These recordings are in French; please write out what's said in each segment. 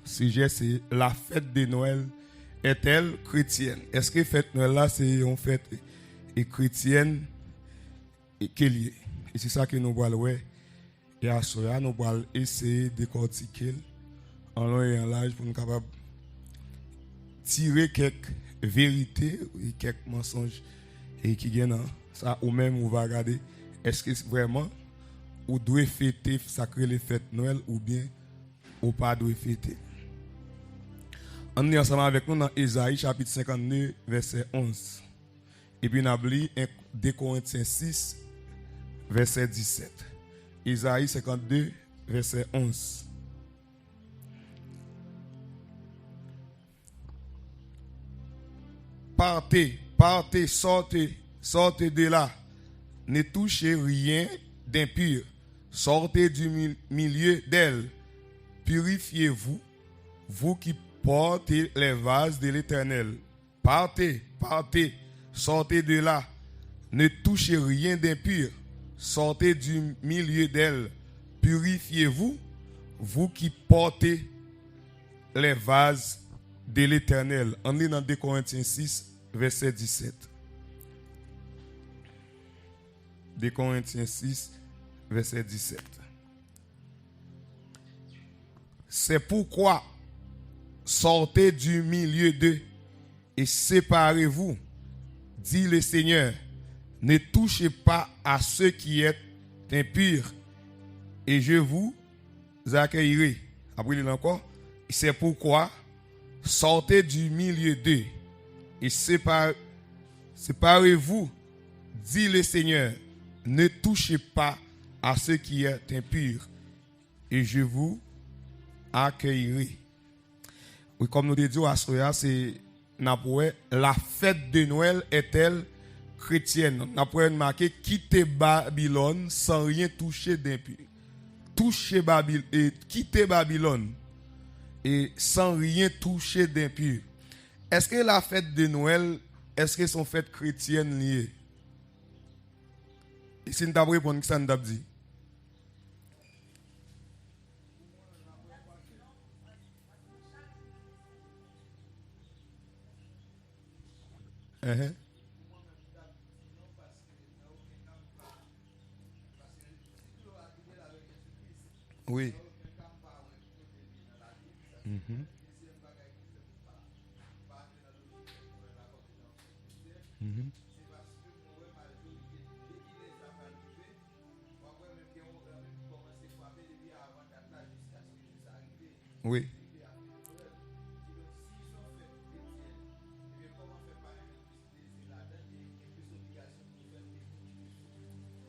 sujet c'est la fête de Noël est-elle chrétienne? Est-ce que fête Noël là c'est une fête chrétienne et qu'elle est? Et c'est ça que nous allons voir. Et à cela, nous allons essayer de décortiquer en long et en large pour nous capables tirer quelques vérités et quelques mensonges et qui viennent ça ou même on va regarder est-ce que vraiment ou doit fêter sacrer les fêtes Noël ou bien ou pas doit fêter. On est ensemble avec nous dans Ésaïe chapitre 59 verset 11. Et puis on a lu 2 Corinthiens 6 verset 17. Ésaïe 52 verset 11. Partez, partez, sortez, sortez de là. Ne touchez rien d'impur. Sortez du milieu d'elle. Purifiez-vous, vous qui portez les vases de l'Éternel. Partez, partez, sortez de là. Ne touchez rien d'impur. Sortez du milieu d'elle. Purifiez-vous, vous qui portez les vases de l'Éternel. On lit dans 2 Corinthiens 6, verset 17. 2 Corinthiens 6, verset 17. C'est pourquoi sortez du milieu d'eux et séparez-vous, dit le Seigneur. Ne touchez pas à ce qui est impur et je vous accueillerai. Après, il encore. C'est pourquoi sortez du milieu d'eux et séparez-vous, dit le Seigneur. Ne touchez pas à ce qui est impur et je vous accueillerai. Oui, comme nous disons à Soya, c'est la fête de Noël est-elle chrétienne? On a marqué quitter Babylone sans rien toucher d'impur. Quitter Babylone et sans rien toucher d'impur. Est-ce que la fête de Noël, est-ce que son fête chrétienne liée? Et si nous t'avons répondu, ça nous a dit. Oui. Oui.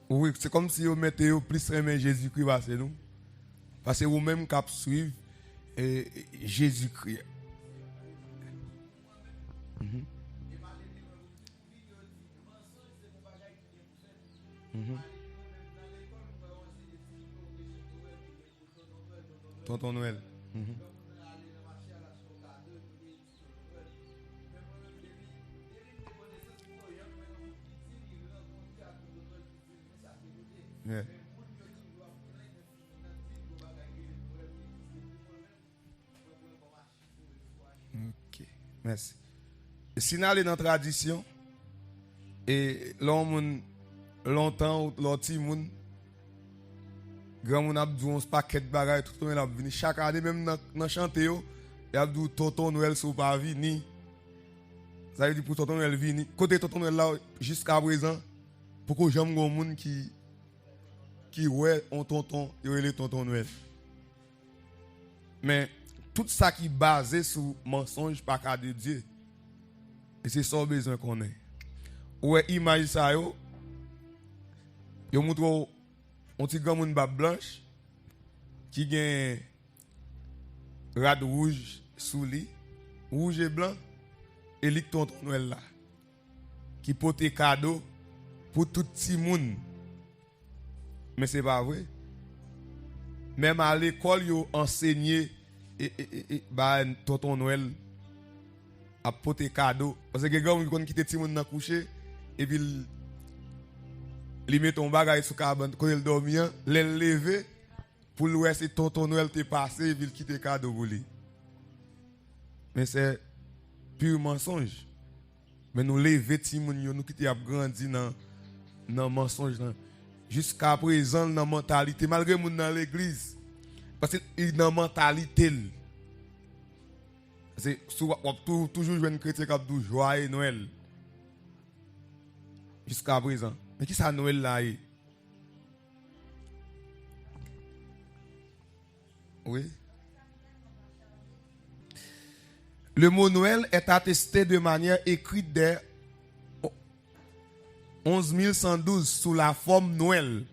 Oui, c'est comme si vous mettez plus aimer Jésus-Christ parce que nous. Parce que vous-même qui suivez Jésus-Christ. Tonton Noël. Yeah. Ok, merci. Si nous allons dans la tradition, et l'homme, longtemps, l'autre monde, grand monde a dit un paquet de bagages, tout le monde a venu. Chaque année, même dans chanter, il y a dit Tonton Noël sont pas venus. Ça veut dire pour Tonton Noël venir. Côté Tonton Noël là, jusqu'à présent, pour que j'aime un monde qui ouais on tonton, il est Tonton Noël. Mais tout ça qui est basé sur mensonge par cas de Dieu. Et c'est ça besoin qu'on ait. Ouais, imagine ça yo montre un petit grand monde barbe blanche qui gagne rad rouge sous lui, rouge et blanc et lik Tonton Noël là qui porte cadeau pour tout petit monde. Mais c'est pas vrai. Même à l'école yo enseigné et Tonton Noël a porté cadeau parce que quelqu'un qui quitte petit monde dans coucher et puis il met ton bagage sur cabane quand il dormit, il lever pour le c'est Tonton Noël t'est passé et puis il quitte cadeau pour lui. Mais c'est pur mensonge. Mais nous lever Timoun, nous qui avons grandi dans le mensonge. Jusqu'à présent, dans la mentalité, malgré nous dans l'église. Parce qu'il dans la mentalité. C'est toujours jeune chrétien qui a dit joyeux Noël. Jusqu'à présent. Mais qui ça Noël là? Oui. Le mot Noël est attesté de manière écrite dès 11112 sous la forme Noël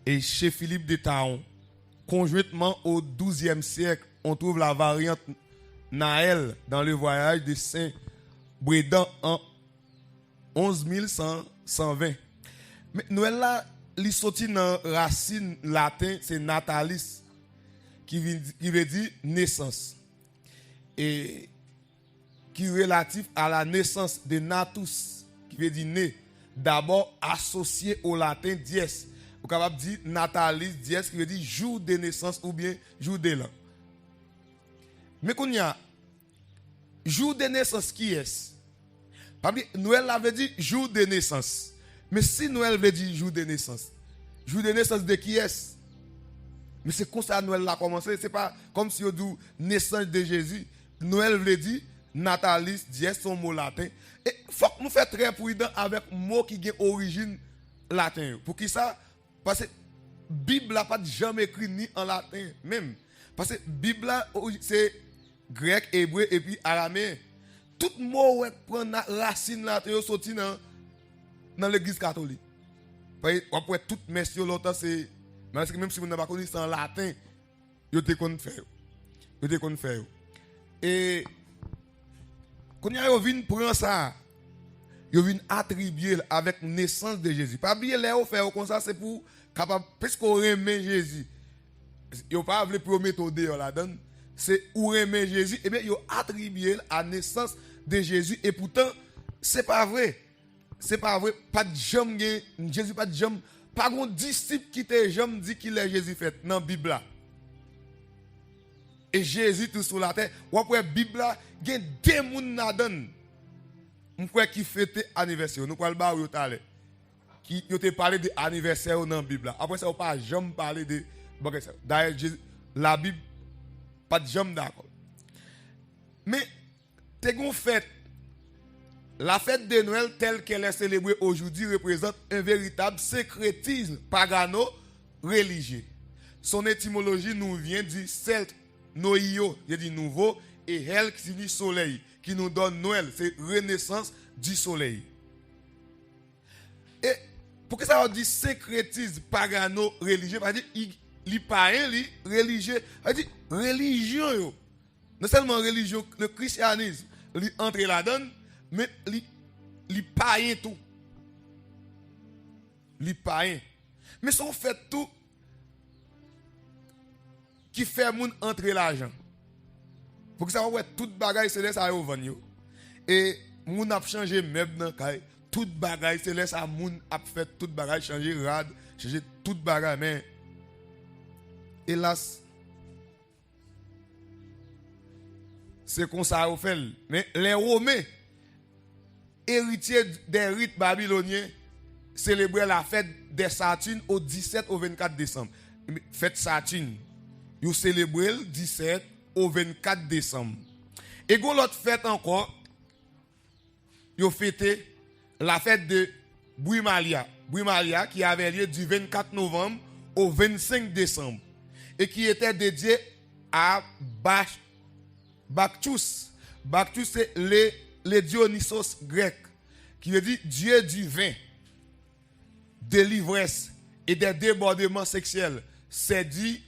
et chez Philippe de Taon. Conjointement au XIIe siècle, on trouve la variante Naël dans le voyage de Saint Brédan en 11120. Mais Noël là, il sorti dans la racine latin, c'est natalis, qui veut dire naissance. Et qui est relatif à la naissance de natus, qui veut dire né, d'abord associé au latin dies. Vous êtes capable de dire natalis dies, qui veut dire jour de naissance ou bien jour de l'an. Mais qu'on y a jour de naissance qui est? Noël avait dit jour de naissance. Mais si Noël veut dire jour de naissance de qui est? Mais c'est comme ça Noël a commencé. Ce n'est pas comme si on dit naissance de Jésus. Noël veut dire natalis dies, son mot latin. Et il faut que nous fassions très prudent avec mot qui a origine latin. Pour qui ça? Parce que la Bible n'a pas jamais écrit ni en latin même. Parce que la Bible c'est grec, hébreu et puis araméen. Tout mot qui prend la racine latin sorti dans l'église catholique. Après toute messieurs l'autre c'est même si vous n'avez pas connu ça en latin, vous te connaissez faire. Et quand vous venez prendre ça, vous venez attribuer avec naissance de Jésus. Pas oublier les faire comme ça, c'est pour capable parce qu'on aime Jésus. Vous pas voulu promettre la donne, c'est où aimer Jésus et bien vous attribuer à naissance de Jésus et pourtant c'est pas vrai. C'est pas vrai, pas de jamais Jésus pas de jamais pas un disciple qui te jamais dit qu'il est Jésus fait dans la Bible là. Et Jésus tout sur la terre, ou après la Bible là, il y a des gens là-dedans. On croit qui fête anniversaire. Nous croyons le bar qui te parlé de anniversaire dans la Bible là. Après ça on pas jamais parler de d'ailleurs la Bible pas de jamais d'accord. Mais t'es gon fête. La fête de Noël telle qu'elle est célébrée aujourd'hui représente un véritable syncrétisme pagano-religieux. Son étymologie nous vient du celte noio, il dit nouveau, et hel qui signifie soleil, qui nous donne Noël, c'est renaissance du soleil. Et pourquoi ça veut dire syncrétisme pagano-religieux? Parce que il païen, religieux, ça veut dire religion. Non seulement religion, le christianisme, il entre là-dedans, mais il païen tout. Il païen. Mais si on fait tout qui fait moun entrer l'argent. Pour que ça ouais toute bagaille c'est laisse à vendre. Et moun a changé meuble dans caille, toute bagaille c'est laisse à moun a fait toute bagaille changer rad, changer toute bagaille mais hélas c'est comme ça on fait. Mais les Romains héritiers des rites babyloniens célébraient la fête des Saturnes au 17 au 24 décembre. Fête Saturne. Ils célébrent le 17 au 24 décembre. Et gon l'autre fête encore, ils fêté la fête de Brumalia. Brumalia qui avait lieu du 24 novembre au 25 décembre. Et qui était dédiée à Bacchus. Bacchus c'est les Dionysos grecs, qui veut dire Dieu du vin, de l'ivresse et des débordements sexuels. C'est dit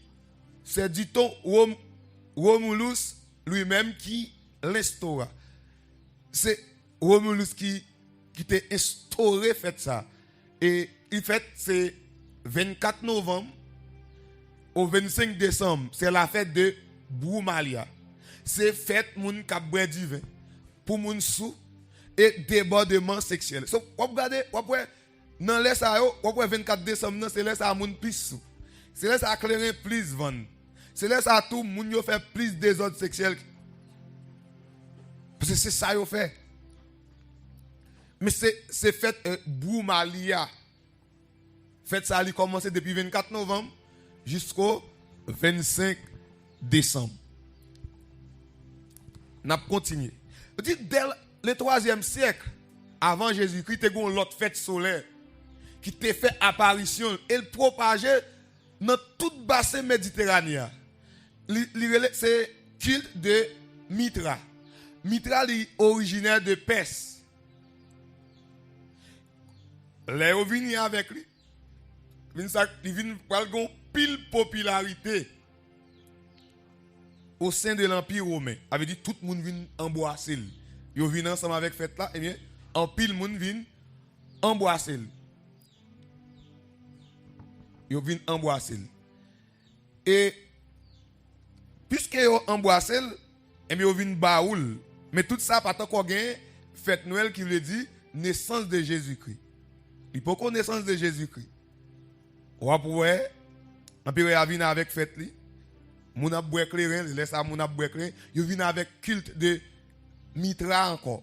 Romulus lui-même qui l'instaura. C'est Romulus qui t'a instauré fait ça. Et il fait c'est 24 novembre au 25 décembre. C'est la fête de Brumalia. C'est fête moun k'ap boire du vin pour moun sou et débordement sexuel. So, vous regardez, dans les ça yo, 24 décembre, c'est là ça moun plus sou. C'est là ça clairin plus vendre. C'est là ça tout moun yo fait plus désordre sexuel. Parce que c'est ça qu'ils fait. Mais c'est fait Broumalia. Fête ça a commencé depuis 24 novembre jusqu'au 25 décembre. N'a continué. Dès le 3e siècle, avant Jésus-Christ, il y a une autre fête solaire qui t'a fait apparition et le propageait dans toute bassin méditerranéen. C'est culte de Mitra. Mitra est originaire de Perse. Les venus avec lui. Il vient pour une pile popularité au sein de l'Empire romain. Avait dit tout le monde vient embrasser. Ils viennent ensemble avec fête là, et bien, en pile monde vient embrasser. Ils viennent embrasser. Et puisque ils embrassé, et bien ils viennent baoul. Mais tout ça pas tant qu'on gagne fête Noël qui veut dire naissance de Jésus-Christ. Il peut connaître naissance de Jésus-Christ. On va pouvoir l'Empire vient avec fête li. Moun a boire clairin, laisse ça moun a boire clairin, ils viennent avec culte de Mitra encore.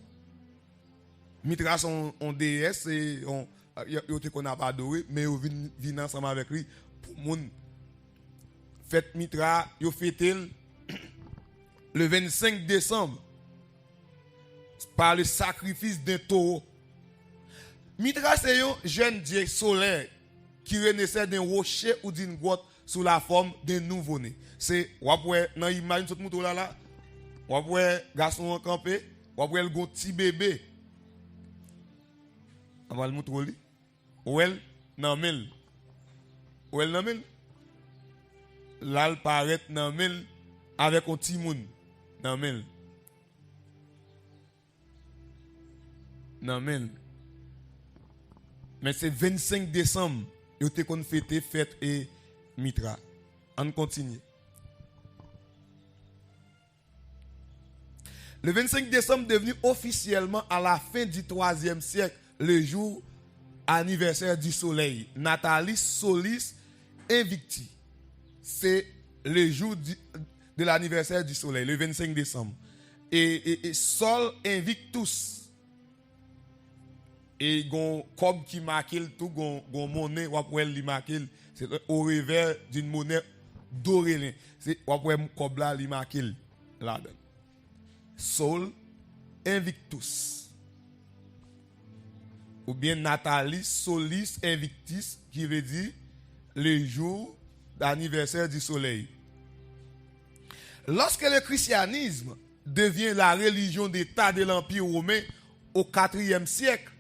Mitra sont en déesse et yo te qu'on a pas adoré mais ils viennent ensemble avec lui pour moun fête Mitra, yo fêté le 25 décembre par le sacrifice d'un taureau. Mitra c'est un jeune dieu solaire qui renaissait d'un rocher ou d'une grotte sous la forme d'un nouveau-né. C'est dans l'image de ce mouton là, garçon en campé, le petit bébé. On va le montrer. Ouel nan mel. Ouel nan mel. Là il paraît nan mel avec un petit moun nan mel. Nan mel. Mais c'est 25 décembre, yo te kon fêté fête et Mitra. On continue. Le 25 décembre devenu officiellement à la fin du 3e siècle, le jour anniversaire du soleil. Natalis Solis Invicti. C'est le jour de l'anniversaire du soleil, le 25 décembre. Et Sol Invictus. Et gon comme qui marque tout gon monnaie ou après li marque c'est au revers d'une monnaie dorée c'est ou après comme là li marque là Sol Invictus ou bien Natalis Solis Invictus qui veut dire le jour d'anniversaire du soleil. Lorsque le christianisme devient la religion d'État de l'Empire romain au 4e siècle,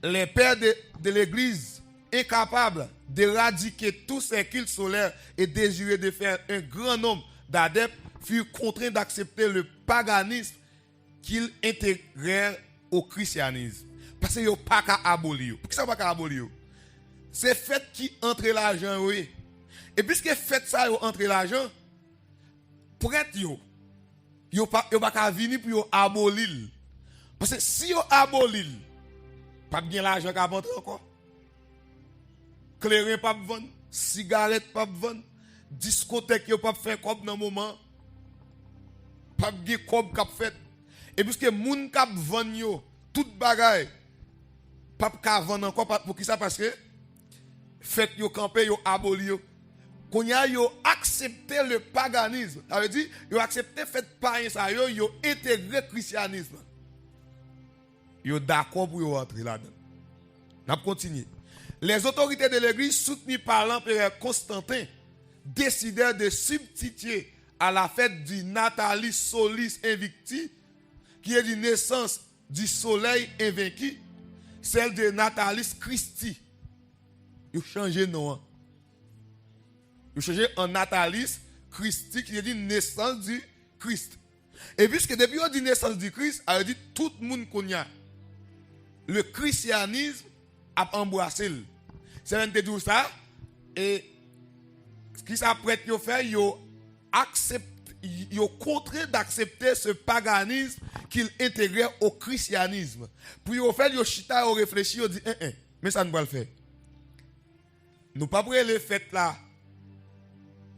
les pères de l'Église, incapables d'éradiquer tous ces cultes solaires et désireux de faire un grand nombre d'adeptes, furent contraints d'accepter le paganisme qu'ils intégrèrent au christianisme. Parce qu'ils n'ont pas qu'à abolir. Pourquoi ça n'a pas qu'à abolir? C'est fait qui entre l'argent, oui. Et puisque fait ça entre l'argent, prête yo pas qu'à venir pour abolir. Parce que si yo abolir, pas bien l'argent qui a vendu encore. Clairin pas vendre, cigarette pas vendre, discothèque yo pas faire comme dans moment. Pas bien comme cap fait. Et puisque moun k'ap vendre yo toute bagaille pas ka vendre encore pour qui ça parce que fait yo camper yo aboli yo. Qu'on y a yo accepté le paganisme. Ça veut dire yo accepté fait païen ça yo intégré le christianisme. Yo d'accord pour rentrer là-dedans. On continue. Les autorités de l'église soutenues par l'empereur Constantin décidèrent de substituer à la fête du Natalis Solis Invicti, qui est une naissance du soleil invaincu, celle de Natalis Christi. Ils ont changé de nom. Ils ont changé en Natalis Christi, qui est une naissance du Christ. Et puisque depuis la naissance du Christ, elle dit tout le monde connaît. Le christianisme a embrassé. C'est un de tout ça. Et ce qui s'apprête à faire, ils ont contraint d'accepter ce paganisme qu'ils intégraient au christianisme. Puis ils ont fait, ils chita, ils ont réfléchi, ils ont dit, mais ça ne va pas le faire. Nous pas pour les fêtes là.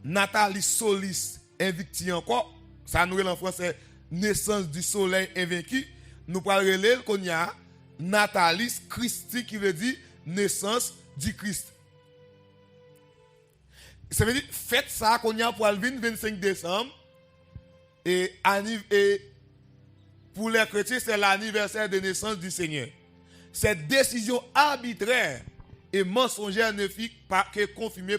Natalis Solis Invicti encore. Ça nous en français naissance du soleil invaincu, nous parlons qu'on y a Natalis Christi qui veut dire naissance du Christ. Ça veut dire fête ça qu'on y a pour le 25 décembre et pour les chrétiens c'est l'anniversaire de naissance du Seigneur. Cette décision arbitraire et mensongère ne fit pas que confirmer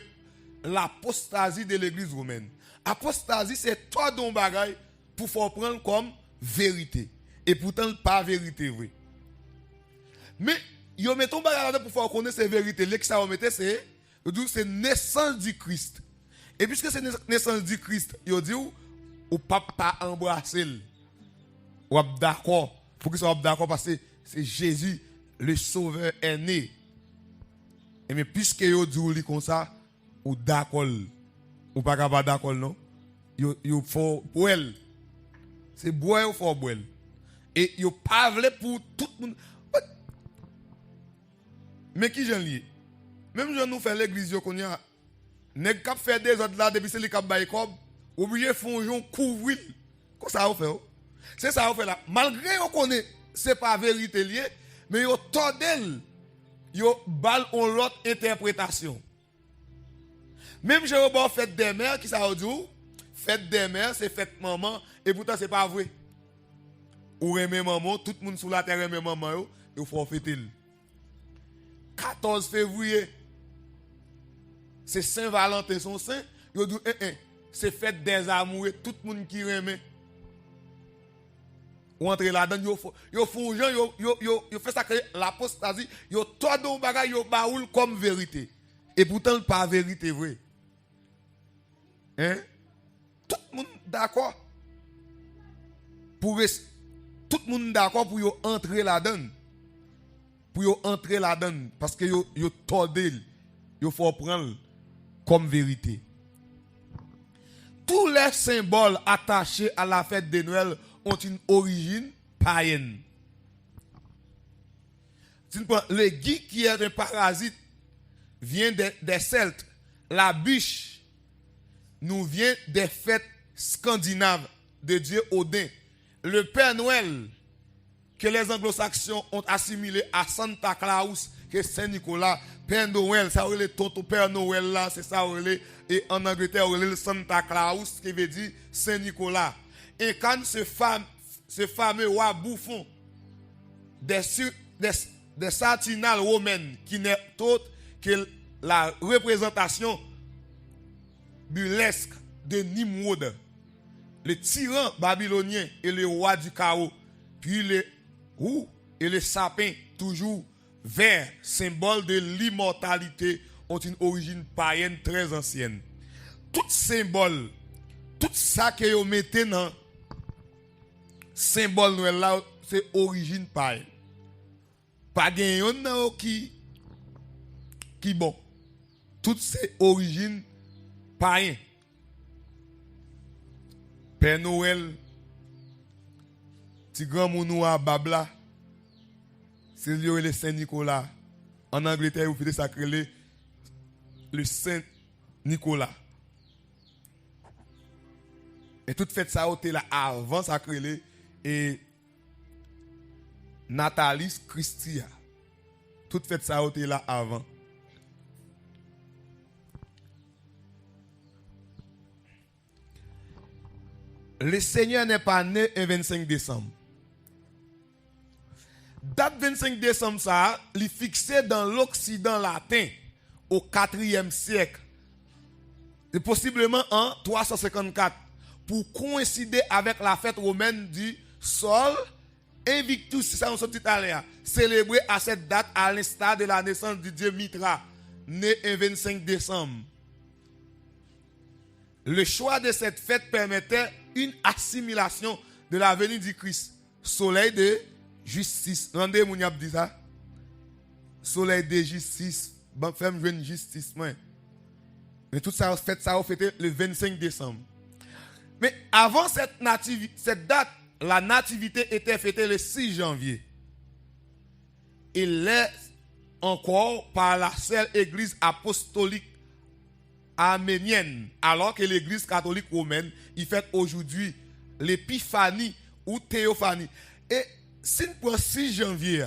l'apostasie de l'église romaine. Apostasie c'est toi don bagaille pour faire prendre comme vérité et pourtant pas vérité vraie. Mais yo mettons bagaille pour faire connaître ces vérités, là que ça on mettait c'est naissance du Christ. Et puisque c'est naissance du Christ, yo dit ou pas embrasser. Ou d'accord, pour que soit d'accord parce que c'est Jésus le sauveur est né. Et mais puisque yo dit comme ça, ou d'accord ou pas capable d'accord non. Yo faut boire. C'est boire ou faut boire. Et yo pas vle pour tout le monde. Mais qui j'en lié? Même si nous faisons l'église, qu'on y a, nèg k'ap fait des autres là depuis c'est les k'ap bail comme obligé font jon couvrir. Comme ça on fait. C'est ça on fait là. Malgré on connaît c'est pas vérité lié, mais yo tordel. Yo bal on l'autre interprétation. Même j'ai au fête des mères qui ça dit fête des mères c'est fête maman et pourtant c'est pas vrai. Ou aimer maman, tout le monde sur la terre aime maman yo faut fêter. 14 février c'est Saint-Valentin son saint, yo dit c'est fête des amoureux, tout le monde qui aime. Ou entrer là-dedans yo font gens yo fait ça que l'apostasie, yo tordon bagay yo baoul comme vérité. Et pourtant pas vérité vrai. Hein? Tout le monde d'accord pour tout le monde d'accord pour yo entrer là-dedans. Pour yo entrer là-dedans parce que yo tordel, yo faut prendre comme vérité. Tous les symboles attachés à la fête de Noël ont une origine païenne. Le gui qui est un parasite vient des Celtes. La biche nous vient des fêtes scandinaves de Dieu Odin. Le Père Noël que les anglo-saxons ont assimilé à Santa Claus, que Saint-Nicolas, Père Noël, ça veut dire tonton Père Noël là, c'est ça et en Angleterre on le Santa Claus qui veut dire Saint-Nicolas. Et quand ce fameux roi bouffon des satinales romaines qui n'est autre que la représentation burlesque de Nimrod, le tyran babylonien et le roi du chaos, puis le roux et le sapin toujours vert, symbole de l'immortalité, ont une origine païenne très ancienne. Tout symbole, tout ça que vous mettez dans symbole Noël là, c'est origine païenne. Pas gagnant qui bon. Toutes ces origines païennes. Père Noël, petit grand mounou à Babla, c'est le Saint-Nicolas. En Angleterre, vous faites sacrer le Saint-Nicolas. Et toute fête ça a été là avant sacrer et Natalis Christia. Toute fête ça a été là avant. Le Seigneur n'est pas né un 25 décembre. Date 25 décembre, ça, il est fixé dans l'Occident latin au 4e siècle. Et possiblement en 354. Pour coïncider avec la fête romaine du Sol Invictus, c'est ça on sortit italien, célébré à cette date à l'instar de la naissance du dieu Mitra, né un 25 décembre. Le choix de cette fête permettait une assimilation de la venue du Christ. Soleil de justice. Rendez vous dit ça? Soleil de justice. Bon, femme jeune justice. Mais tout ça, ça a fêté le 25 décembre. Mais avant cette date, la nativité était fêtée le 6 janvier. Il l'est encore par la seule église apostolique arménienne, alors que l'église catholique romaine, il fête aujourd'hui l'épiphanie ou théophanie. Et si nous prenons 6 janvier,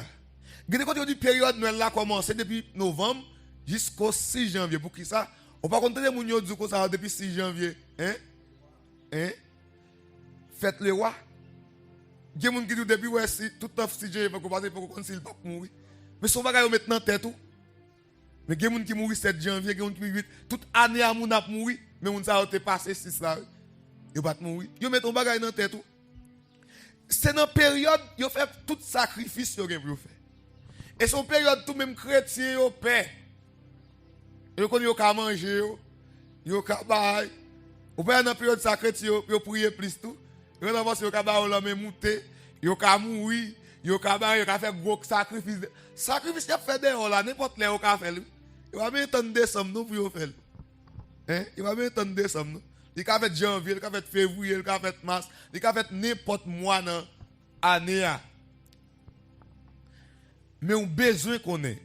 quand on dit période Noël là commence depuis novembre jusqu'au 6 janvier. Pour qui ça? On va compter les gens qui disent ça depuis 6 janvier. Hein? Faites le roi. Il y a des gens qui disent depuis ouais, si tout le 6 janvier, il faut qu'on ne pas mourir. Mais son bagage maintenant tête tout. Mais il y a des gens qui mourent 7 janvier, il y a des gens qui mourent 8. Toute année à moun a mourir, mais on ça a passé 6 là. Ils pas mourir. Ils mettent ton bagage dans tête tout. C'est dans période ils fait tout sacrifice pour faire. Et son période tout même chrétien yo paix. Yo connait yo ka manger yo ka bail. Ou pas dans période chrétien yo prier plus tout. Yo dans parce yo ka bail la même monter, yo ka mourir, yo ka bail, yo ka faire gros sacrifice. Sacrifice y a fait dehors là n'importe là yo ka faire. Il va bien attendre décembre nous pour yo faire. Il va bien attendre décembre nous. Il ka fait janvier, il ka fait février, il ka fait mars, il ka fait n'importe mois dans année. Mais on a besoin qu'on ait.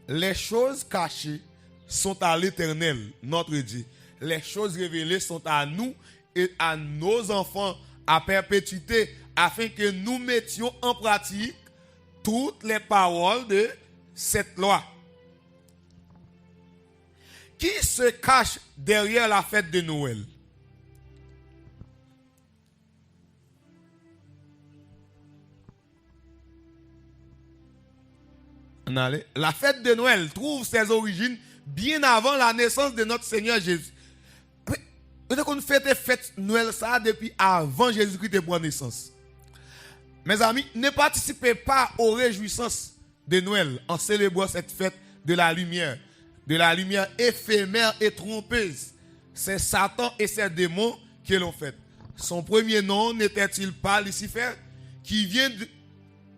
Les choses cachées sont à l'Éternel, notre Dieu. Les choses révélées sont à nous et à nos enfants à perpétuité, afin que nous mettions en pratique toutes les paroles de cette loi. Qui se cache derrière la fête de Noël? La fête de Noël trouve ses origines bien avant la naissance de notre Seigneur Jésus. Peut-être qu'on fête Noël ça depuis avant Jésus-Christ de prendre naissance. Mes amis, ne participez pas aux réjouissances de Noël en célébrant cette fête de la lumière éphémère et trompeuse. C'est Satan et ses démons qui l'ont fait. Son premier nom n'était-il pas Lucifer, qui vient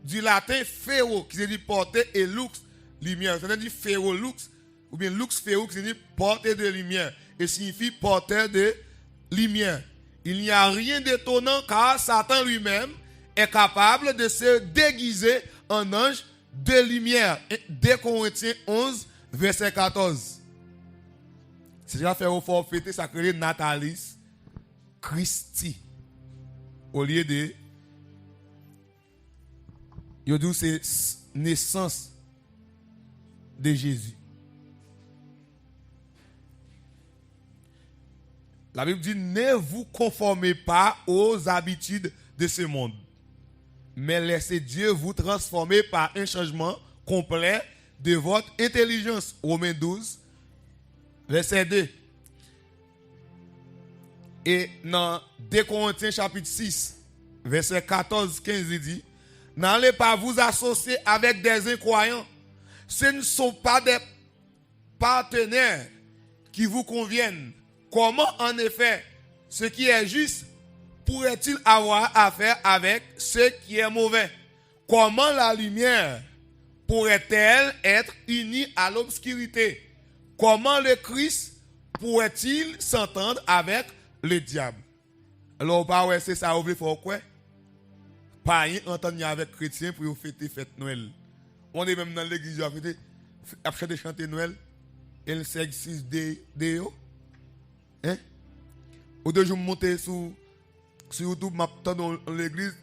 du latin féro, qui signifie porter, et lux, lumière. C'est-à-dire féro lux, ou bien lux féro, qui signifie porter de lumière, et signifie porteur de lumière. Il n'y a rien d'étonnant car Satan lui-même est capable de se déguiser en ange de lumière. 2 Corinthiens 11, verset 14. C'est déjà fait au fort fêter, ça crée Natalis Christi. Au lieu de yo dit c'est naissance de Jésus. La Bible dit ne vous conformez pas aux habitudes de ce monde, mais laissez Dieu vous transformer par un changement complet de votre intelligence. Romains 12, verset 2. Et dans 2 Corinthiens chapitre 6, verset 14-15, il dit: n'allez pas vous associer avec des incroyants. Ce ne sont pas des partenaires qui vous conviennent. Comment en effet ce qui est juste pourrait-il avoir affaire avec ce qui est mauvais? Comment la lumière pourrait-elle être unie à l'obscurité? Comment le Christ pourrait-il s'entendre avec le diable? Alors, c'est ça, il faut quoi? Pas rien entendre avec chrétiens pour fêter fête Noël. On est même dans l'église après de chanter Noël. Et le 6 de hein? Au deux jours, je monte sur YouTube, je dans l'église.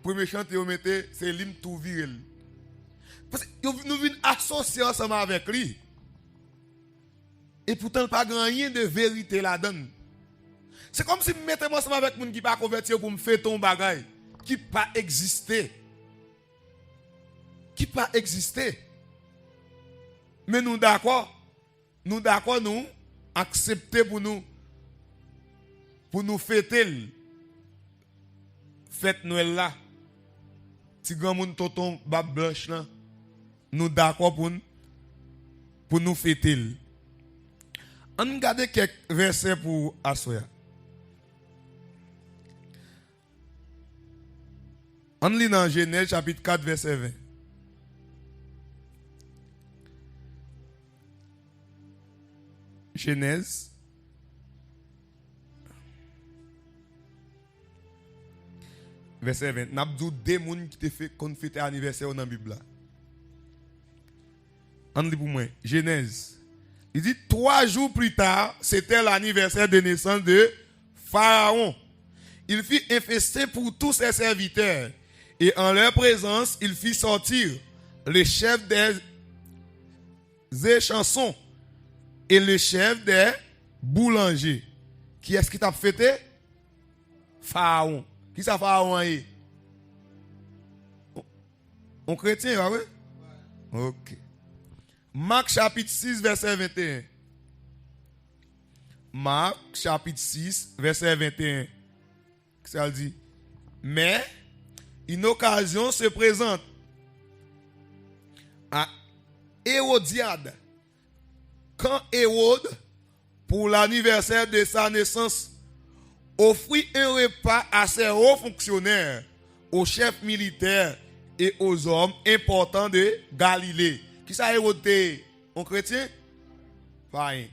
Premier chant, je mettais c'est l'hymne tout viril. Parce que nous venons associer ensemble avec lui. Et pourtant, pas grand rien de vérité là-dedans. C'est comme si je mettais ensemble avec les gens qui ne sont pas convertis pour me faire ton bagage. Qui pas existé. Qui pas existé. Mais nous d'accord. Nous d'accord, nous accepter pour nous fêter fête Noël là. Si grand monde tonton bab blanche là, nous d'accord pour nous fêter. On regarde quelques versets pour assoya. On lit dans Genèse chapitre 4 verset 20. Genèse verset 20. N'a pas deux personnes qui te fait qu'on fête anniversaire dans la Bible. On lit pour moi. Genèse. Il dit 3 jours plus tard, c'était l'anniversaire de naissance de Pharaon. il fit un festin pour tous ses serviteurs. Et en leur présence, il fit sortir le chef des échansons et le chef des boulangers. Qui est-ce qui t'a fêté? Pharaon. Qui ça Pharaon est? On chrétien, oui? Ok. Marc chapitre 6, verset 21. Marc chapitre 6, verset 21. Ça dit. Mais une occasion se présente à Hérodiade. Quand Hérode, pour l'anniversaire de sa naissance, offrit un repas à ses hauts fonctionnaires, aux chefs militaires et aux hommes importants de Galilée. Qui ça Hérode? Un chrétien? Pas rien.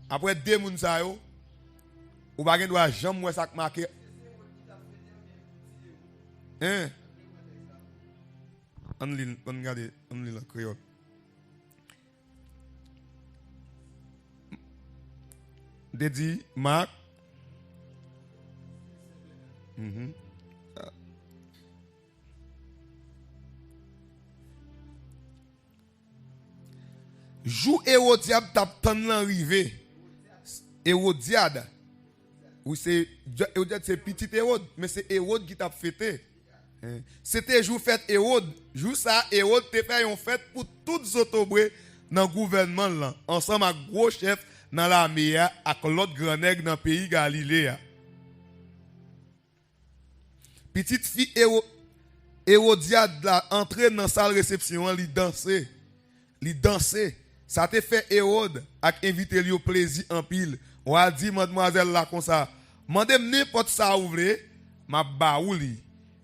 Après deux moun sa yo, ou pas gen doit jamais moi ça marqué. Hein? On regarde le créole. Dédi Marc. Jou Hérodiade t'a tant l'arrivée. Hérodiade. Oui, c'est Hérodiade, c'est petit Hérode, mais c'est Hérode qui t'a fêté. C'était jour fête Hérode. Jour ça, Hérode te fait une fête pour toutes les autobrés dans le gouvernement là, ensemble avec gros chef dans l'armée avec l'autre grand nègre dans le pays Galilée. Petite fille Hérodiade là entrée dans la salle de réception, li danser. Ça te fait Hérode ak inviter lui au plaisir en pile. On a dit mademoiselle là comme ça. Mandem n'importe ça ouvre, m'a ba ou li.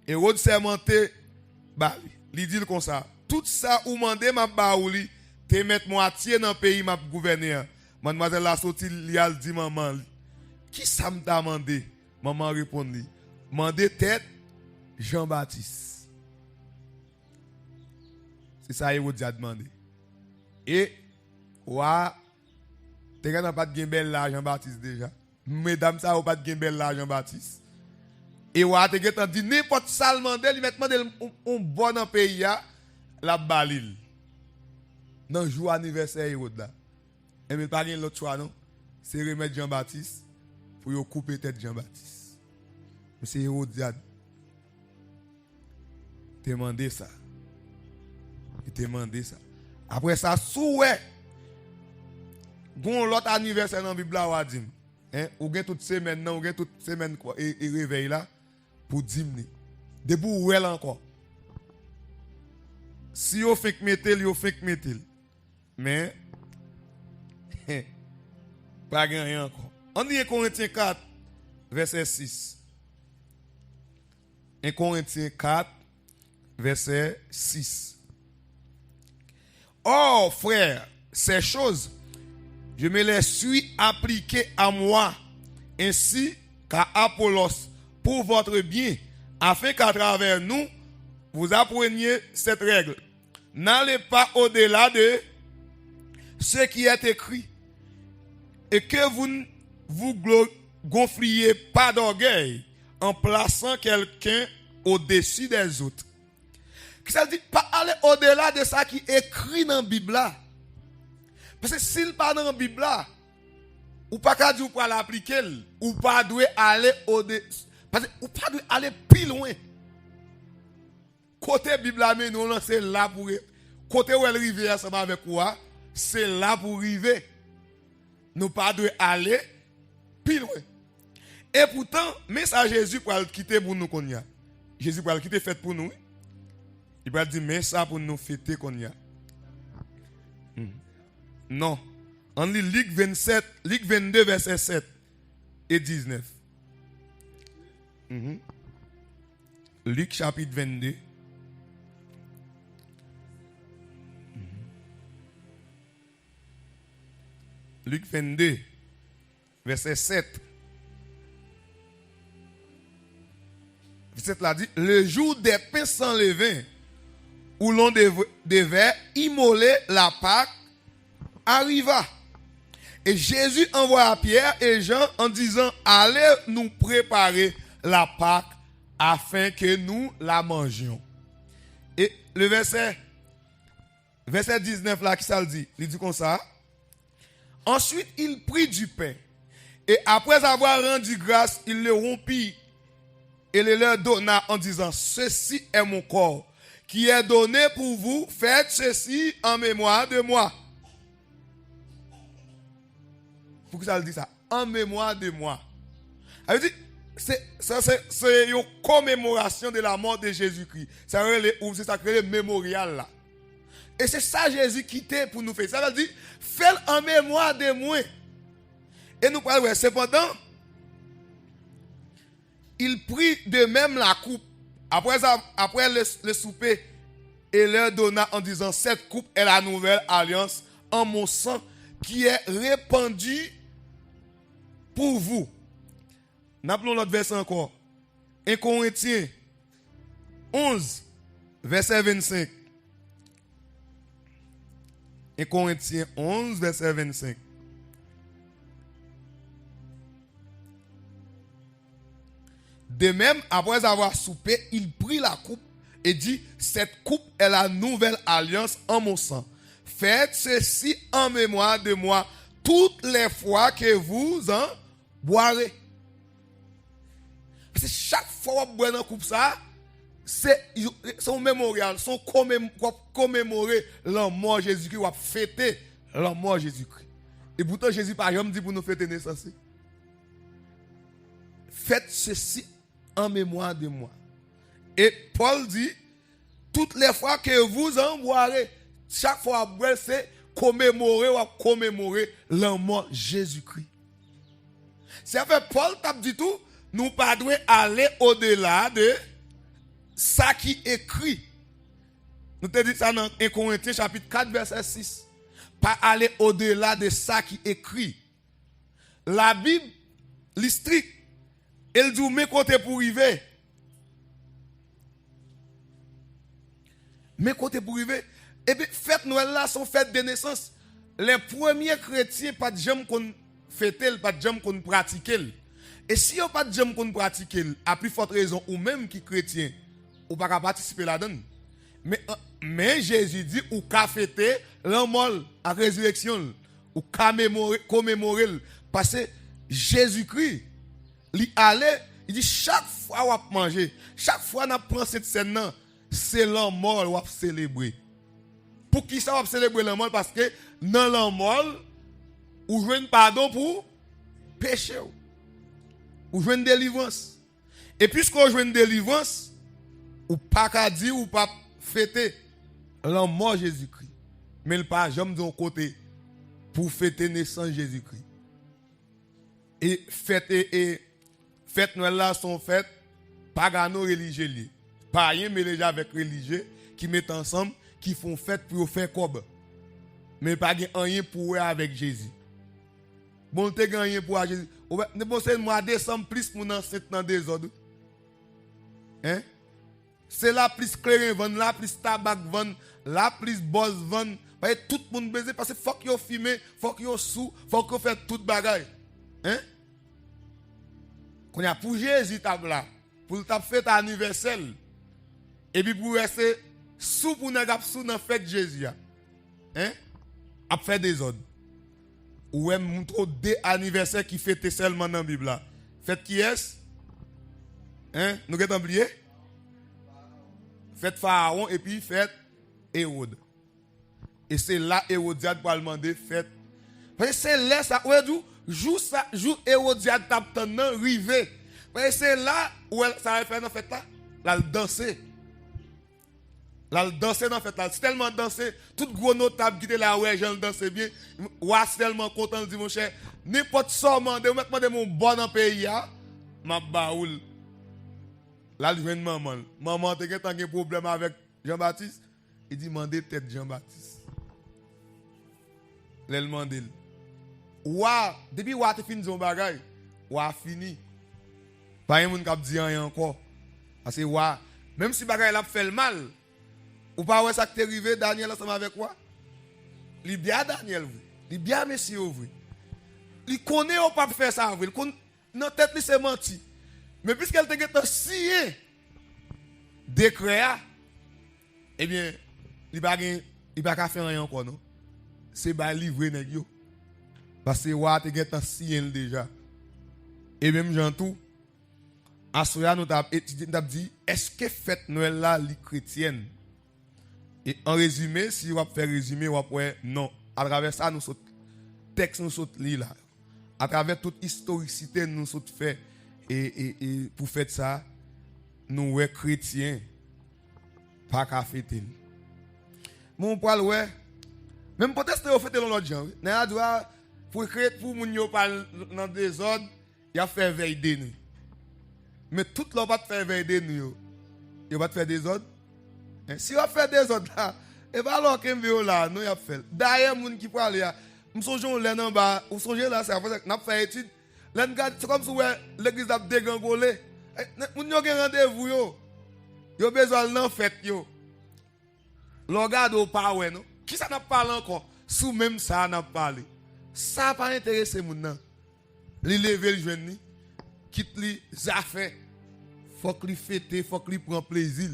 Hérode sermenté ba li dit comme ça. Tout ça ou mandé m'a ba ou li, te mettre moitié dans pays m'a gouverner. Mademoiselle la sorti li al dit maman. Qui ça m'a demandé? Maman répond li. Mandé tête Jean-Baptiste. C'est ça Hérode a demandé. Et ouah, t'es pas de belle là Jean-Baptiste déjà. Mesdames ça ou pas de belle là Jean-Baptiste. Et ouah, t'es dit n'importe ça demandé, il met un bon dans pays la balil. Dans jour anniversaire Hérode là. Et mais pas l'autre choix non. C'est remettre Jean-Baptiste pour yo couper tête Jean-Baptiste. Mais c'est Hérodiade. T'es demandé ça. Il t'a demandé ça. Après ça, souhait. Gon l'autre anniversaire dans la Bible là, ou a dit. Ou gen toute semaine, ou gen toute semaine quoi, et réveil là, pour dîmer. Debout ou elle encore. Si vous faites mettre, vous faites mettre. Mais, pas rien encore. On dit 1 Corinthiens 4, verset 6. 1 Corinthiens 4, verset 6. Oh, frère, ces choses, je me les suis appliquées à moi, ainsi qu'à Apollos, pour votre bien, afin qu'à travers nous, vous appreniez cette règle. N'allez pas au-delà de ce qui est écrit, et que vous ne vous gonfliez pas d'orgueil en plaçant quelqu'un au-dessus des autres. Ça dit pas aller au-delà de ça qui est écrit dans la Bible là. Parce que s'il pas dans la Bible là, ou pas qu'à dire ou pas l'appliquer, ou pas doit aller au-delà, parce que ou pas doit aller plus loin. Côté Bible là, mais nous c'est là pour côté où elle rive ensemble avec quoi, c'est là pour arriver. Nous pas doit aller plus loin. Et pourtant, mais ça Jésus pour le quitter pour nous qu'on y a. Jésus pour le quitter fait pour nous. Il va dire, mais ça pour nous fêter qu'on y a. Non. On lit Luc 22, verset 7 et 19. Luc chapitre 22. Luc 22, verset 7. Verset là dit, le jour des pains sans levain, où l'on devait immoler la Pâque, arriva. Et Jésus envoie Pierre et Jean en disant, allez nous préparer la Pâque afin que nous la mangions. Et le verset 19 là, qui ça le dit? Il dit comme ça. Ensuite, il prit du pain. Et après avoir rendu grâce, il le rompit et le leur donna en disant, ceci est mon corps qui est donné pour vous. Faites ceci en mémoire de moi. Pourquoi ça le dit ça? En mémoire de moi. Ça veut dire, c'est une commémoration de la mort de Jésus-Christ. C'est ça que le mémorial là. Et c'est ça Jésus quitté pour nous faire. Ça veut dire, faites en mémoire de moi. Et nous parlons, cependant, il prit de même la coupe après le souper et leur donna en disant, cette coupe est la nouvelle alliance en mon sang qui est répandue pour vous. N'appelons l'autre verset encore. 1 Corinthiens 11, verset 25. 1 Corinthiens 11, verset 25. De même, après avoir soupé, il prit la coupe et dit, cette coupe est la nouvelle alliance en mon sang. Faites ceci en mémoire de moi toutes les fois que vous en boirez. Parce que chaque fois que vous boirez dans la coupe, ça, c'est son mémorial, son commémorer la mort de Jésus-Christ, ou fêter la mort de Jésus-Christ. Et pourtant, Jésus, par exemple, dit pour nous fêter naissance. Faites ceci en mémoire de moi. Et Paul dit, toutes les fois que vous en boirez, chaque fois que vous boirez, c'est commémorer la mort de Jésus-Christ. C'est fait Paul t'a dit tout, nous pas devons aller au-delà de ça qui est écrit. Nous te dit ça dans 1 Corinthiens chapitre 4 verset 6. Pas aller au-delà de ça qui est écrit. La Bible, l'histoire, elle dit mes côtés pour arriver. Mes côtés pour arriver. Et puis fête Noël là sont fêtes de naissance. Les premiers chrétiens pas de jamais qu'on fêter, pas de jamais qu'on pratique. Et si on pas de jamais qu'on pratique, à plus forte raison ou même qui chrétien, ou pas participer là-dedans. Mais Jésus dit ou ka fêter la mort, la résurrection, ou commémorer parce que Jésus-Christ il allait, il dit chaque fois on manger, chaque fois on prend cette scène là, c'est la mort on célébrer. Pour qui ça on célébrer la mort? Parce que dans la mort ou joindre pardon pour péché ou joindre délivrance. Et puisqu'on joindre délivrance, ou pas qu'à dire ou pas fêter la mort Jésus-Christ. Mais le pas jamais de côté pour fêter naissance Jésus-Christ. Et fête Noël là sont fêtes pagano religieux. Pas rien mélangé avec religieux qui mettent ensemble, qui font fête pour faire cob. Mais pas rien pour avec Jésus. Bon, te gagné pour Jésus. Ne pensez moi décembre plus pour dans cette dans désordre. Hein? C'est là plus clairin vendre, là plus tabac vendre, là plus boss vendre. Tout le monde baiser parce que faut que yo fumer, faut que yo sous, faut que yo fait toute bagaille. Hein? Qu'on a pour Jésus table là, pour t'a fait anniversaire. Et puis pour rester sous pour n'a sous dans fête Jésus. Hein? A fait des ordres. Ou même montre des anniversaires qui fêtent seulement dans la Bible là. Fête qui est? Hein? Nous avons oublié? Fête Pharaon et puis fête Hérode. Et c'est là Hérodiade pour demander fête. Parce que c'est là ça jour Hérodiade tape nan rivé. Parce que c'est là où ça va faire dans fête là, là danser. Là danser dans fête là, c'est tellement danser, tout gros notable qui était là ouais, j'en danser bien. Ouah, tellement content dit mon cher, n'importe ça mandé, ou mettre mon bon dans pays là, m'a baoul. Là, je viens de maman. Maman, tu as un problème avec Jean-Baptiste? Il dit, mandez tête Jean-Baptiste. Elle demande. Ouah, depuis ouah, tu finis ton bagage. Ouah, fini. Pas un monde qui a dit rien encore. Parce que ouah, même si bagage a fait le mal, ou pas ouais ça qui est arrivé, Daniel ensemble avec quoi? Il bien Daniel, il bien monsieur, il connaît ou pas faire ça avec lui. Dans tête lui c'est menti. Mais puisqu'elle te signé décret, eh bien, il va pas faire rien encore non. C'est pas livrer nèg yo. Parce que wa te get signé déjà. Et même Jean tout à soya nous t'a dit est-ce que fête Noël là li chrétienne? Et en résumé, si on va faire résumé, on va dire non. À travers ça, nous sommes texte, nous sommes là. À travers toute historicité, nous sommes fait. Et pour faire ça, nous sommes chrétiens. Pas qu'à fêter. Mon poil, ouais. Même peut-être que vous fêtez l'autre genre. Pour créer, pour moun yo pas dans des désordre, il a fait veille de nuit. Mais tout le monde va faire veille de nuit. Il va faire des ordres. Si on fait des autres là, et bien alors qu'on veut là, nous y a fait. D'ailleurs, les gens qui parlent là, nous sommes là en bas, nous sommes là, c'est après que nous avons fait étude. C'est comme si l'église a dégangolé. Nous avons un rendez-vous, nous avons besoin de fête. Nous regardons pas, non? Qui ça n'a pas parlé encore? Sous même ça n'a pas parlé. Ça n'a pas intéressé les gens. Les lever le jeune, quitte les affaires. Il faut qu'ils fêtent, il faut qu'ils prennent plaisir.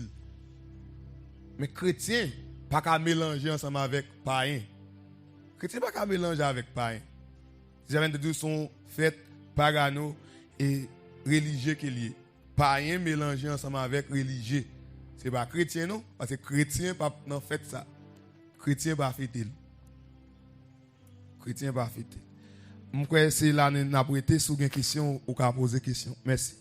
Mais chrétien, pas qu'à mélanger ensemble avec païen. Chrétien, pas qu'à mélanger avec païen. J'avais dit son fête pagano et religieux qu'il y est. Païen mélanger ensemble avec religieux. C'est pas chrétien, non? Parce que chrétien, pas non fait ça. Chrétien, pas fêter. Chrétien, pas fêter. Je crois que c'est là, nous avons prêté sur une question ou qu'à poser question. Merci.